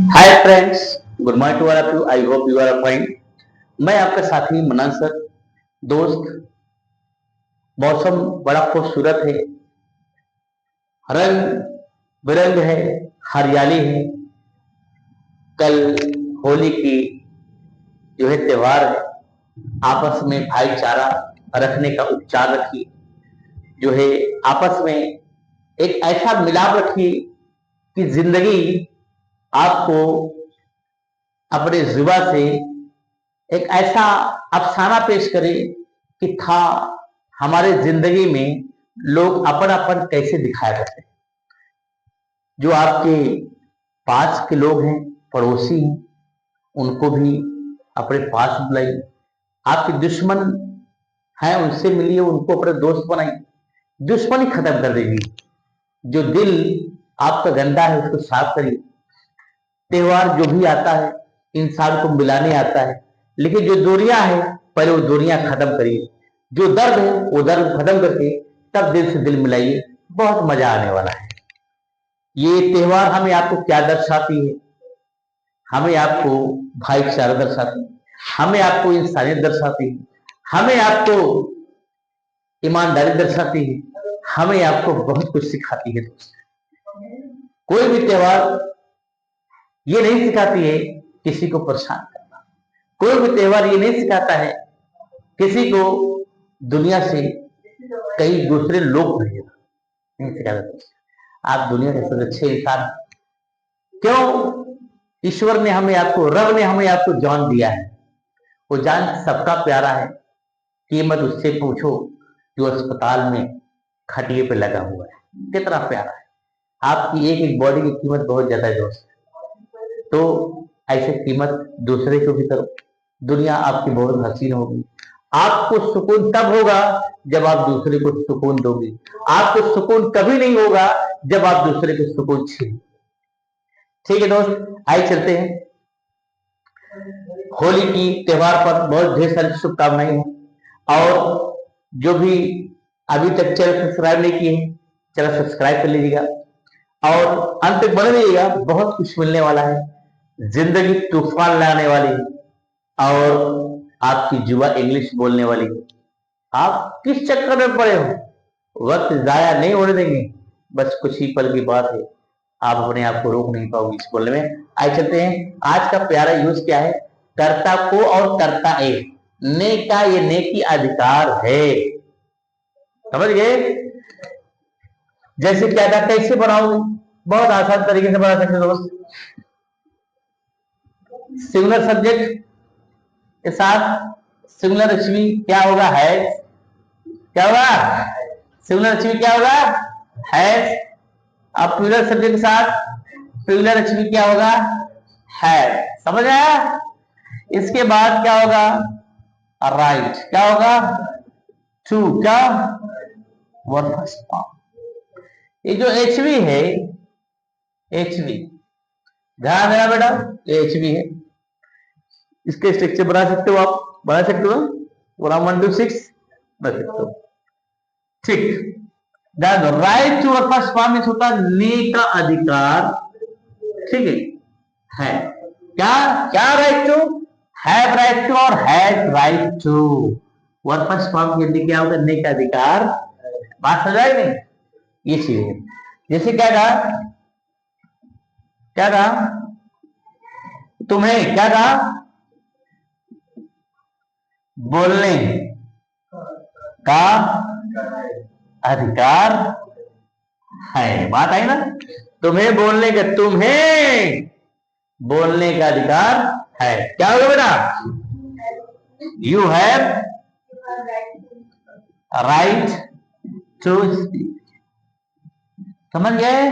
Hi friends, good morning to all of you. I hope you are fine. मैं आपका साथी मनान sir. दोस्त, मौसम बड़ा खूबसूरत है, रंग बिरंग है, हरियाली है। कल होली की जो है त्योहार है। आपस में भाईचारा रखने का उपचार रखिए, जो है आपस में एक ऐसा मिलाप रखिए कि जिंदगी आपको अपने जुबा से एक ऐसा अफसाना पेश करे कि था हमारे जिंदगी में लोग अपन कैसे दिखाया करते हैं। जो आपके पास के लोग हैं, पड़ोसी हैं, उनको भी अपने पास बुलाइए। आपके दुश्मन हैं, उनसे मिलिए, उनको अपने दोस्त बनाइए। दुश्मनी खत्म कर देगी। जो दिल आपका गंदा है उसको साफ करिए। त्योहार जो भी आता है इंसान को मिलाने आता है, लेकिन जो दूरियां है पहले वो दूरियां खत्म करिए। जो दर्द है वो दर्द खत्म करके तब दिल से दिल मिलाइए। बहुत मजा आने वाला है। ये त्योहार हमें आपको क्या दर्शाती है? हमें आपको भाईचारा दर्शाती है, हमें आपको इंसानियत दर्शाती है, हमें आपको ईमानदारी दर्शाती है, हमें आपको बहुत कुछ सिखाती है। दोस्त, कोई भी त्योहार ये नहीं सिखाती है किसी को परेशान करना। कोई भी त्योहार ये नहीं सिखाता है किसी को दुनिया से कई दूसरे लोग भेजना। नहीं सिखाता। आप दुनिया के सबसे अच्छे इंसान क्यों? ईश्वर ने हमें आपको, रब ने हमें आपको जान दिया है। वो जान सबका प्यारा है। कीमत उससे पूछो जो अस्पताल में खटिए पे लगा हुआ है, कितना प्यारा है। आपकी एक एक बॉडी की कीमत बहुत ज्यादा है दोस्त। तो ऐसे कीमत दूसरे को भी करो। दुनिया आपकी बहुत हसीन होगी। आपको सुकून तब होगा जब आप दूसरे को सुकून दोगे। आपको सुकून कभी नहीं होगा जब आप दूसरे को सुकून छीन। ठीक है दोस्त, आइए चलते हैं। होली की त्योहार पर बहुत ढेर सारी शुभकामनाएं हैं। और जो भी अभी तक चैनल सब्सक्राइब नहीं किए हैं, चैनल सब्सक्राइब कर लीजिएगा और अंत तक बने रहिएगा। बहुत कुछ मिलने वाला है। जिंदगी तूफान लाने वाली है और आपकी जुबा इंग्लिश बोलने वाली है। आप किस चक्कर में पड़े हो? वक्त जाया नहीं होने देंगे। बस कुछ ही पल की बात है, आप अपने आप को रोक नहीं पाओगे इस बोलने में। आइए चलते हैं। आज का प्यारा यूज क्या है? कर्ता को और कर्ता एक। ने का ये नेकी अधिकार है। समझ गए? जैसे क्या था, कैसे बनाओगे? बहुत आसान तरीके से बना सकते दोस्त। सिंगुलर सब्जेक्ट के साथ सिंगुलर एचवी क्या होगा? हैज। क्या होगा? सिंगुलर एचवी क्या होगा? हैज। अब प्लूरल सब्जेक्ट के साथ प्लूरल एचवी क्या होगा? हैज। समझ आया? इसके बाद क्या होगा? राइट। क्या होगा? टू। क्या? Verb first form. ये जो एचवी है, एचवी ध्यान देना बेटा, ये एचवी है। इसके स्ट्रक्चर बना सकते हो, आप बना सकते हो। 1 2 6 बना सकते हो। ठीक। Right to verb first form में होता है ने का अधिकार। ठीक है। क्या क्या right to? Have right to और has right to. Verb first form के लिए क्या होगा? ने का अधिकार। बात समझ आई नहीं? ये चीज है। जैसे क्या कहा? क्या कहा? तुम्हें क्या कहा? बोलने का अधिकार है। बात आई ना? तुम्हें बोलने का, तुम्हें बोलने का अधिकार है। क्या होगा बेटा? You have right to speak. समझ गए?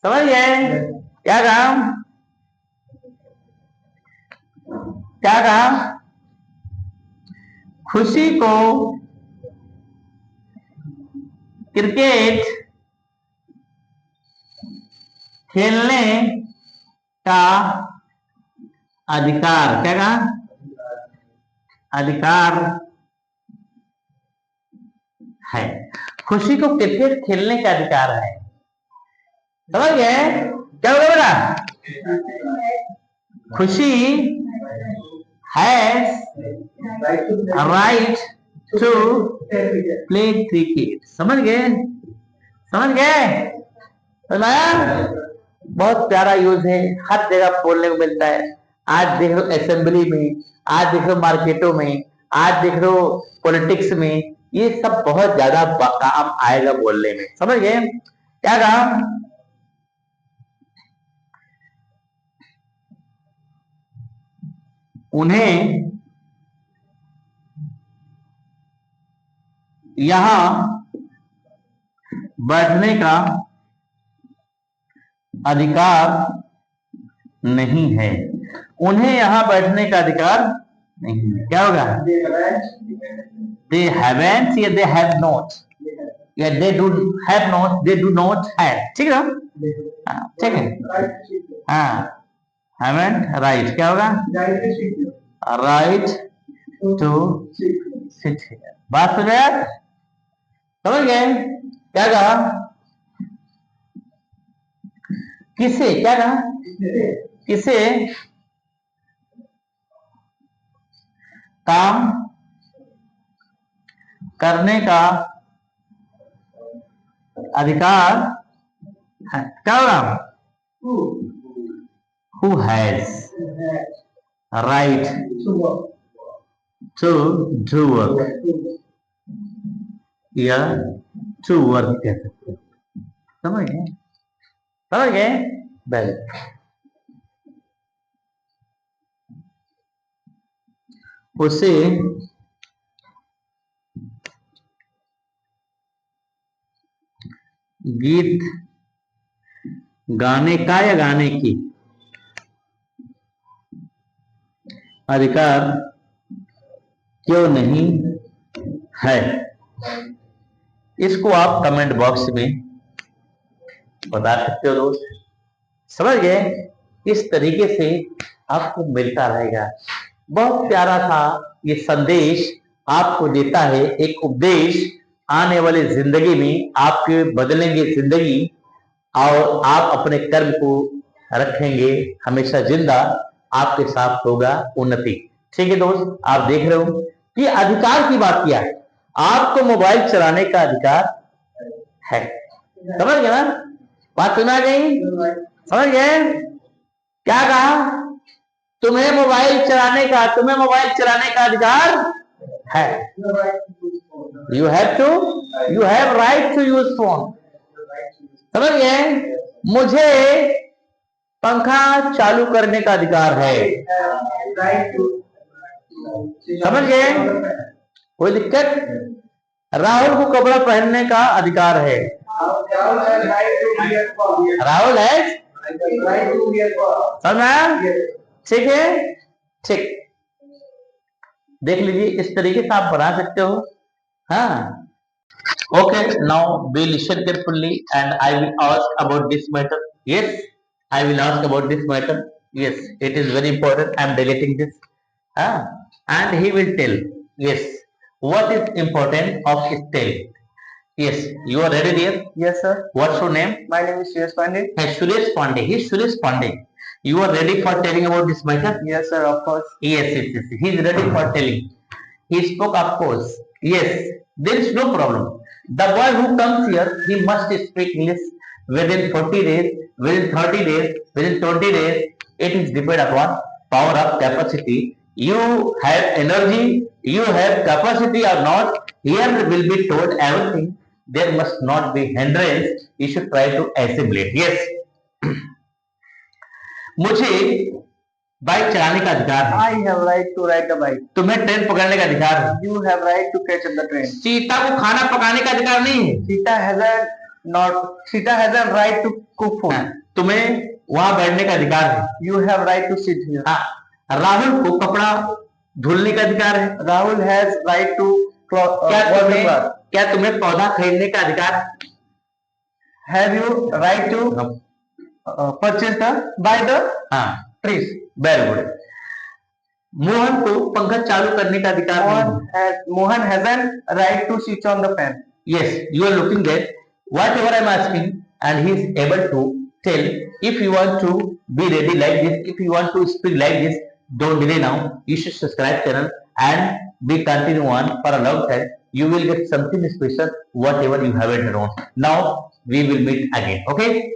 समझ गए? क्या काम? क्या काम? खुशी को क्रिकेट खेलने का अधिकार। क्या कहा? अधिकार है। खुशी को क्रिकेट खेलने का अधिकार है। समझ गए? क्या होगा बेटा? Khushi has right to play cricket. समझ गए? समझ गए? बहुत प्यारा यूज है, हर जगह बोलने को मिलता है। आज देख लो असेंबली में, आज देख लो मार्केटों में, आज देख लो पॉलिटिक्स में, ये सब बहुत ज्यादा काम आएगा बोलने में। समझ गए? क्या कहा? उन्हें यहां बैठने का अधिकार नहीं है। उन्हें यहां बैठने का अधिकार नहीं है। क्या होगा? दे हैवेंट या दे हैव नॉट, या they do have not, they do not have. ठीक है? ठीक है। हाँ, हैवेंट राइट क्या होगा? Right to sit here. बात समझ गए? समझ गए? क्या कहा? किसे? क्या कहा? किसे काम करने का अधिकार है? क्या होगा? Who has right to do work या to work कह सकते हो। समझ गए? समझ गए? वेल, उसे गीत गाने का या गाने की अधिकार क्यों नहीं है? इसको आप कमेंट बॉक्स में बता सकते हो दोस्त। समझ गए? इस तरीके से आपको मिलता रहेगा। बहुत प्यारा था ये संदेश, आपको देता है एक उपदेश। आने वाली जिंदगी में आपके बदलेंगे जिंदगी और आप अपने कर्म को रखेंगे हमेशा जिंदा, आपके साथ होगा उन्नति। ठीक है दोस्त, आप देख रहे हो कि अधिकार की बात किया है। आपको मोबाइल चलाने का अधिकार है। समझ गए ना? बात सुना गई? समझ गए? क्या कहा? तुम्हें मोबाइल चलाने का अधिकार है। You have right to use phone. समझ गए? मुझे पंखा चालू करने का अधिकार है। समझ गए? कोई दिक्कत? राहुल को कपड़ा पहनने का अधिकार है। राहुल है, समझा? ठीक है? ठीक, देख लीजिए, इस तरीके से आप बना सकते हो। हाँ, okay, now be listen carefully and I will ask about this matter. Yes, I will ask about this matter. Yes, it is very important. I am deleting this. And he will tell. Yes, what is important of his tale? Yes, you are ready, dear? Yes, sir. What's your name? My name is Suresh Pandey. Hey, Suresh Pandey. He is Suresh Pandey. You are ready for telling about this matter? Yes, sir. Of course. Yes. He is ready for telling. He spoke, of course. Yes, there is no problem. The boy who comes here, he must speak English within 40 days, within 30 days, within 20 days. It is depend upon power of capacity. You have energy, you have capacity or not. Here will be told everything. There must not be hindrance. You should try to assimilate. Yes. मुझे bike चलाने का अधिकार है। I have right to ride the bike. तुम्हें train पकड़ने का अधिकार है। You have right to catch the train. Sita को खाना पकाने का अधिकार नहीं है। Sita has a right to cook food. तुम्हें वहां बैठने का अधिकार है। You have right to sit here. Rahul को कपड़ा धुलने का अधिकार है। Rahul has right to क्या तुम्हें पौधा खरीदने का अधिकार है? Have you right to purchase buy the trees? Very good. Mohan को पंखा चालू करने का अधिकार है। Mohan has a right to switch on the fan. Yes, you are looking at whatever I am asking and he is able to tell. If you want to be ready like this. If you want to speak like this, don't delay now. You should subscribe channel and we continue on for a long time. You will get something special, whatever you haven't known. Now we will meet again. Okay.